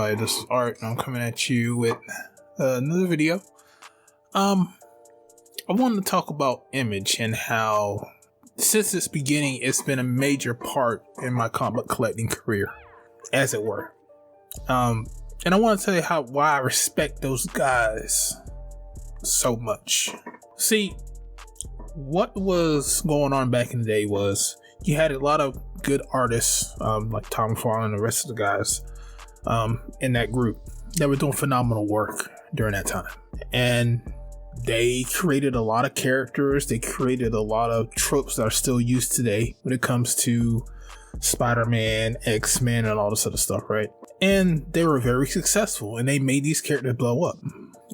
everybody, this is Art, and I'm coming at you with another video. I wanted to talk about image and how since its beginning it's been a major part in my comic collecting career, as it were. And I want to tell you why I respect those guys so much. See, what was going on back in the day was you had a lot of good artists like Tom McFarlane and the rest of the guys in that group that were doing phenomenal work during that time, and they created a lot of characters. They created a lot of tropes that are still used today when it comes to Spider-Man, X-Men, and all this other stuff, right? And they were very successful, and they made these characters blow up,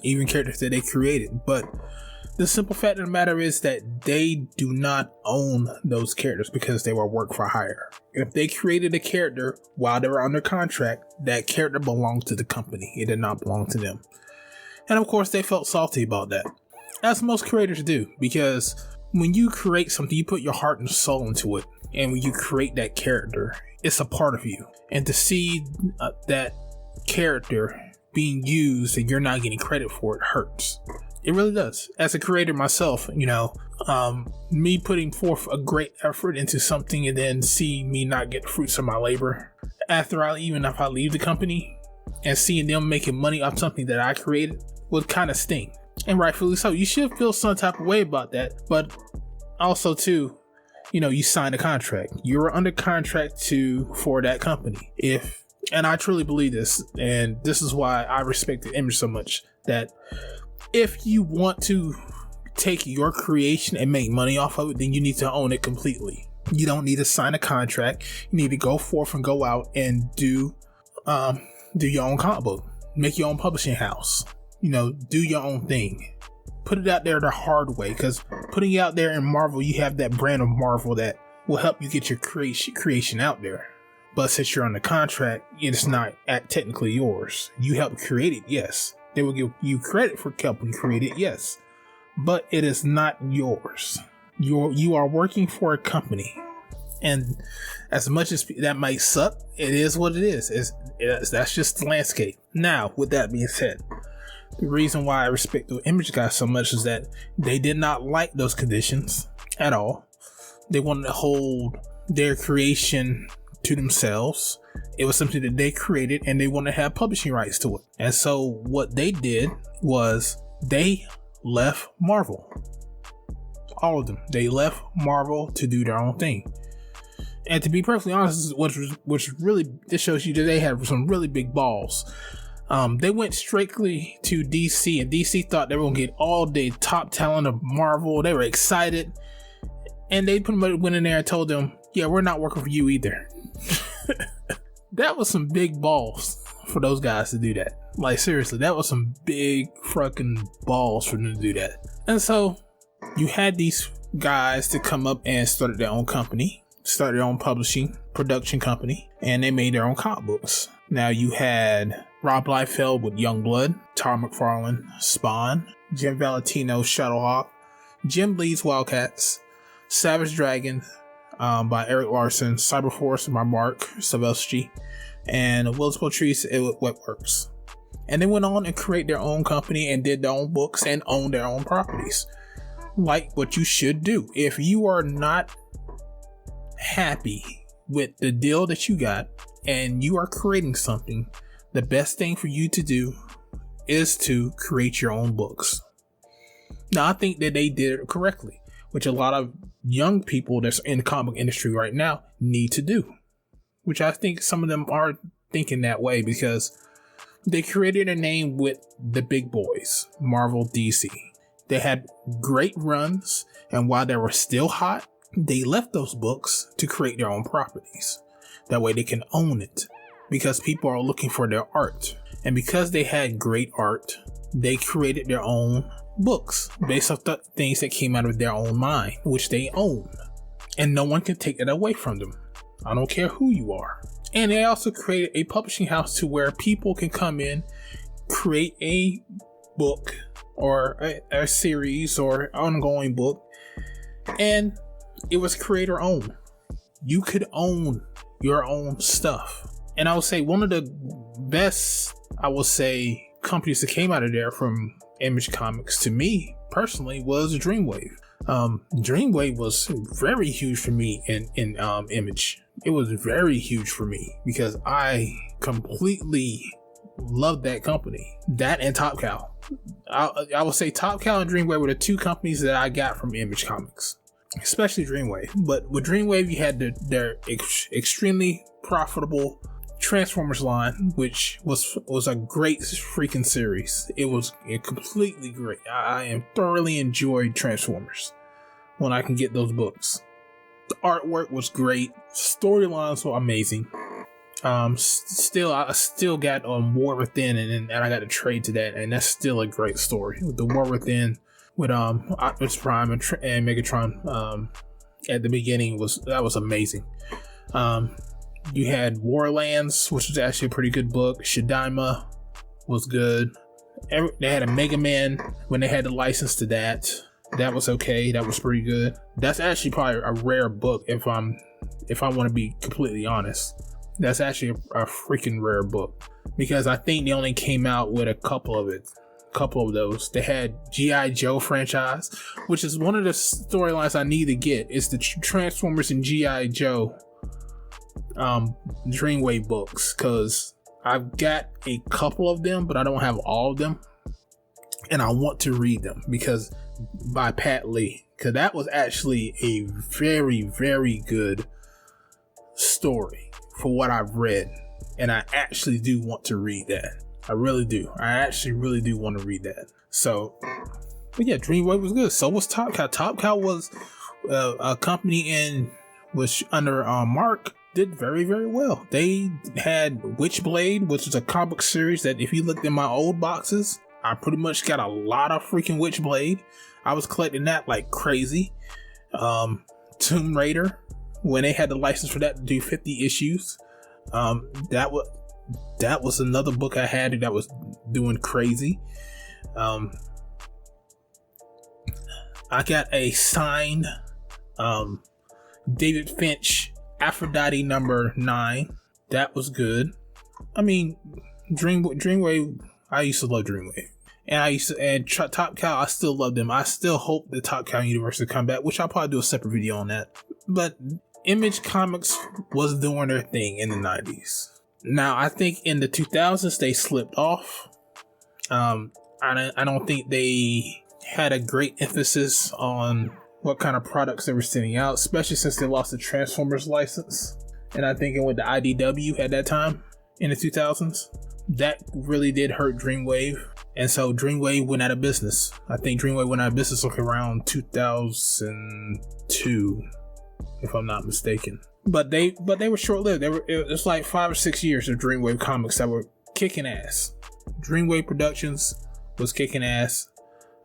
even characters that they created. But the simple fact of the matter is that they do not own those characters because they were work for hire. If they created a character while they were under contract, that character belonged to the company. It did not belong to them. And of course, they felt salty about that, as most creators do, because when you create something, you put your heart and soul into it. And when you create that character, it's a part of you. And to see that character being used and you're not getting credit for it hurts. It really does. As a creator myself, me putting forth a great effort into something and then see me not get the fruits of my labor after if I leave the company, and seeing them making money off something that I created would kind of sting. And rightfully so. You should feel some type of way about that. But also too, you signed a contract. You were under contract for that company. And I truly believe this, and this is why I respect the image so much, that if you want to take your creation and make money off of it, then you need to own it completely. You don't need to sign a contract. You need to go forth and go out and do your own comic book, make your own publishing house, do your own thing. Put it out there the hard way, because putting it out there in Marvel, you have that brand of Marvel that will help you get your creation out there. But since you're on the contract, it's not technically yours. You helped create it, yes. They will give you credit for helping create it, yes. But it is not yours. You are working for a company. And as much as that might suck, it is what it is. That's just the landscape. Now, with that being said, the reason why I respect the image guys so much is that they did not like those conditions at all. They wanted to hold their creation to themselves. It was something that they created, and they wanted to have publishing rights to it. And so what they did was they left Marvel. All of them. They left Marvel to do their own thing. And to be perfectly honest, which really, this shows you that they had some really big balls. They went strictly to DC, and DC thought they were going to get all the top talent of Marvel. They were excited. And they pretty much went in there and told them, yeah, we're not working for you either. That was some big balls for those guys to do that. Like, seriously, that was some big fucking balls for them to do that. And so you had these guys to come up and started their own company, started their own production company, and they made their own comic books. Now you had Rob Liefeld with Youngblood, Tom McFarlane, Spawn, Jim Valentino, Shadowhawk, Jim Lee's Wildcats, Savage Dragon by Eric Larson, Cyberforce by Mark Silvestri, and Willis Patrice with Wetworks. And they went on and create their own company and did their own books and owned their own properties. Like what you should do. If you are not happy with the deal that you got and you are creating something, the best thing for you to do is to create your own books. Now, I think that they did it correctly, which a lot of young people that's in the comic industry right now need to do, which I think some of them are thinking that way because they created a name with the big boys, Marvel, DC. They had great runs, and while they were still hot, they left those books to create their own properties. That way they can own it, because people are looking for their art. And because they had great art, they created their own books based off the things that came out of their own mind, which they own. And no one can take it away from them. I don't care who you are. And they also created a publishing house to where people can come in, create a book or a series or ongoing book, and it was creator owned. You could own your own stuff. And I would say one of the best, I will say, companies that came out of there from Image Comics to me personally was Dreamwave. Dreamwave was very huge for me in Image. It was very huge for me because I completely loved that company. That and Top Cow. I would say Top Cow and Dreamwave were the two companies that I got from Image Comics, especially Dreamwave. But with Dreamwave, you had their extremely profitable Transformers line, which was a great freaking series. It was completely great. I thoroughly enjoyed Transformers when I can get those books. The artwork was great. Storylines were amazing. I still got War Within, and I got to trade to that, and that's still a great story. With the War Within with Optimus Prime and Megatron at the beginning was amazing. You had Warlands, which was actually a pretty good book. Shadaima was good. They had a Mega Man when they had the license to that. That was okay. That was pretty good. That's actually probably a rare book if I want to be completely honest. That's actually a freaking rare book because I think they only came out with a couple of those. They had G.I. Joe franchise, which is one of the storylines I need to get. Is the Transformers and G.I. Joe Dreamwave books, because I've got a couple of them, but I don't have all of them, and I want to read them because by Pat Lee, because that was actually a very, very good story for what I've read, and I actually do want to read that. I really do. I actually really do want to read that. So, but yeah, Dreamwave was good. So was Top Cow. Top Cow was a company which under Mark did very, very well. They had Witchblade, which is a comic series that if you looked in my old boxes, I pretty much got a lot of freaking Witchblade. I was collecting that like crazy. Tomb Raider, when they had the license for that to do 50 issues, that was another book I had that was doing crazy. I got a signed David Finch Aphrodite number 9. That was good. I mean, Dreamwave, I used to love Dreamwave. And Top Cow, I still love them. I still hope the Top Cow universe will come back, which I'll probably do a separate video on that. But Image Comics was doing their thing in the 90s. Now, I think in the 2000s, they slipped off. I don't think they had a great emphasis on what kind of products they were sending out, especially since they lost the Transformers license. And I think it went to IDW at that time in the 2000s. That really did hurt Dreamwave. And so Dreamwave went out of business. I think Dreamwave went out of business like around 2002, if I'm not mistaken. But they were short-lived. It was like 5 or 6 years of Dreamwave comics that were kicking ass. Dreamwave Productions was kicking ass.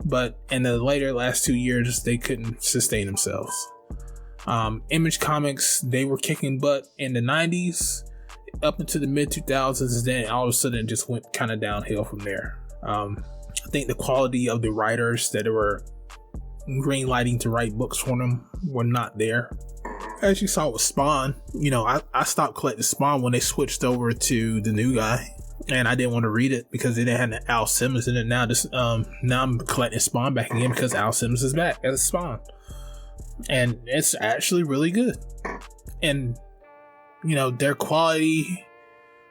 But in the last 2 years, they couldn't sustain themselves. Image Comics, they were kicking butt in the 90s up into the mid 2000s. Then all of a sudden it just went kind of downhill from there. I think the quality of the writers that were green lighting to write books for them were not there. As you saw with Spawn, I stopped collecting Spawn when they switched over to the new guy. And I didn't want to read it because it didn't have Al Simmons in it. Now I'm collecting Spawn back again because Al Simmons is back as Spawn, and it's actually really good. And their quality,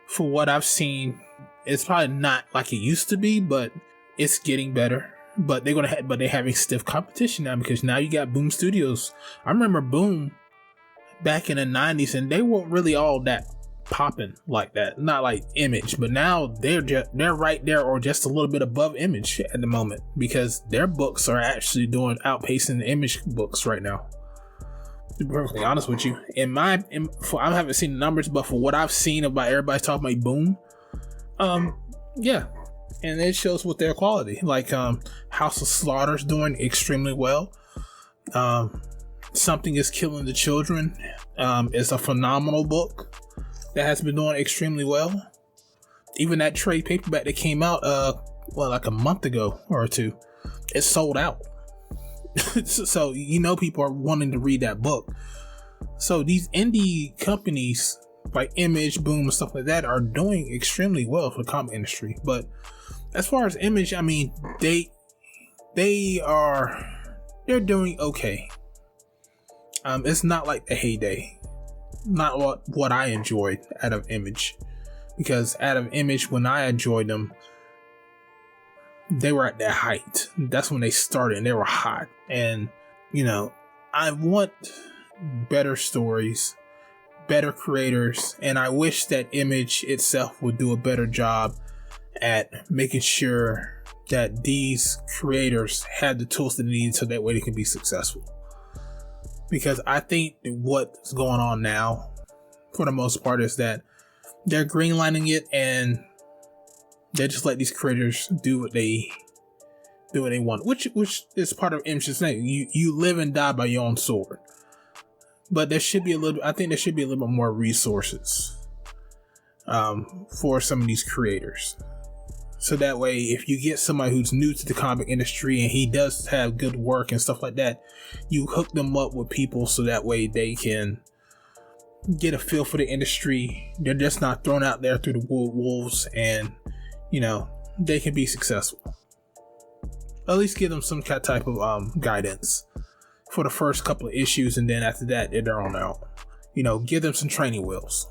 for what I've seen, it's probably not like it used to be, but it's getting better. But they're having stiff competition now because now you got Boom Studios. I remember Boom back in the 90s, and they weren't really all that popping like that, not like Image, but now they're right there or just a little bit above Image at the moment because their books are actually outpacing the Image books right now, to be perfectly honest with you. I haven't seen the numbers, but for what I've seen about everybody talking about Boom, yeah, and it shows with their quality. Like House of Slaughter's doing extremely well. Something is Killing the Children is a phenomenal book that has been doing extremely well. Even that trade paperback that came out like a month ago or two, it's sold out. So people are wanting to read that book. So these indie companies like Image, Boom, and stuff like that are doing extremely well for the comic industry. But as far as Image, I mean, they're doing okay. It's not like the heyday, not what I enjoyed out of Image, because out of Image, when I enjoyed them, they were at their height. That's when they started and they were hot. And you know, I want better stories, better creators, and I wish that Image itself would do a better job at making sure that these creators have the tools they need so that way they can be successful. Because I think what's going on now, for the most part, is that they're greenlighting it and they just let these creators do what they want, which is part of Image's name. You live and die by your own sword. But there should be I think there should be a little bit more resources for some of these creators. So that way, if you get somebody who's new to the comic industry and he does have good work and stuff like that, you hook them up with people so that way they can get a feel for the industry. They're just not thrown out there through the wolves, and you know, they can be successful. At least give them some type of guidance for the first couple of issues, and then after that, they're on their own. You know, give them some training wheels.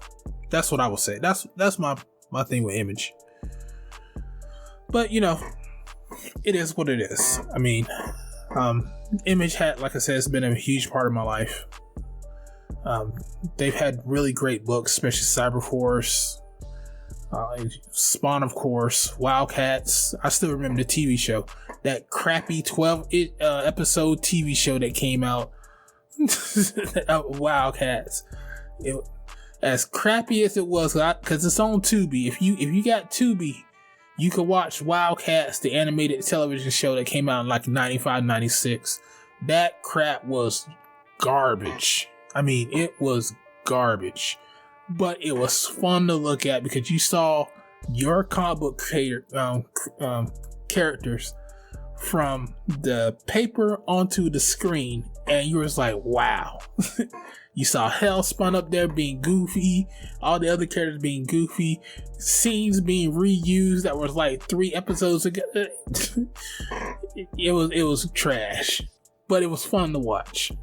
That's what I would say. That's my thing with Image. But you know, it is what it is. I mean, Image had, like I said, it's been a huge part of my life. They've had really great books, especially Cyberforce, Spawn, of course, Wildcats. I still remember the TV show, that crappy 12 episode TV show that came out. Wildcats. As crappy as it was, because it's on Tubi. If you got Tubi, you could watch Wildcats, the animated television show that came out in like 95, 96. That crap was garbage. I mean, it was garbage. But it was fun to look at because you saw your comic book characters from the paper onto the screen, and you was like, wow. You saw Hell spun up there being goofy, all the other characters being goofy, scenes being reused that was like 3 episodes ago. It was trash, but it was fun to watch.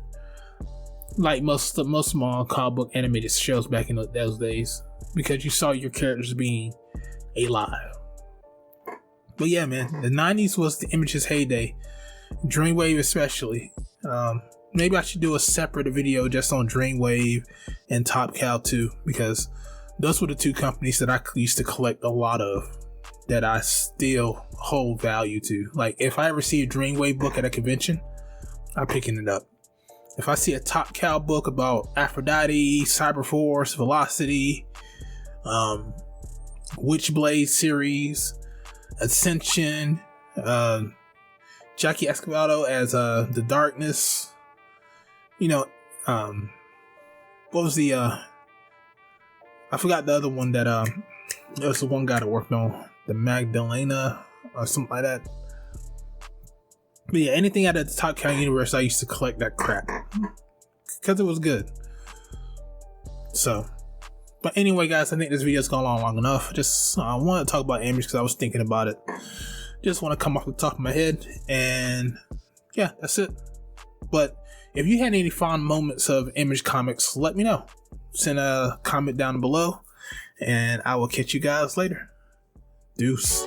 Like most small comic book animated shows back in those days, because you saw your characters being alive. But yeah, man, the 90s was the Image's heyday. Dreamwave especially. Maybe I should do a separate video just on Dreamwave and Top Cow too, because those were the 2 companies that I used to collect a lot of, that I still hold value to. Like, if I ever see a Dreamwave book at a convention, I'm picking it up. If I see a Top Cow book about Aphrodite, Cyberforce, Velocity, Witchblade series, Ascension, Jackie Escobedo as the Darkness, you know, what was the I forgot the other one that there was the one guy that worked on, the Magdalena or something like that. But yeah, anything out of the Top Cow universe, I used to collect that crap because it was good. So, but anyway, guys, I think this video's gone on long enough. Just I want to talk about Image because I was thinking about it. Just want to come off the top of my head, and yeah, that's it. But if you had any fond moments of Image Comics, let me know. Send a comment down below, and I will catch you guys later. Deuce.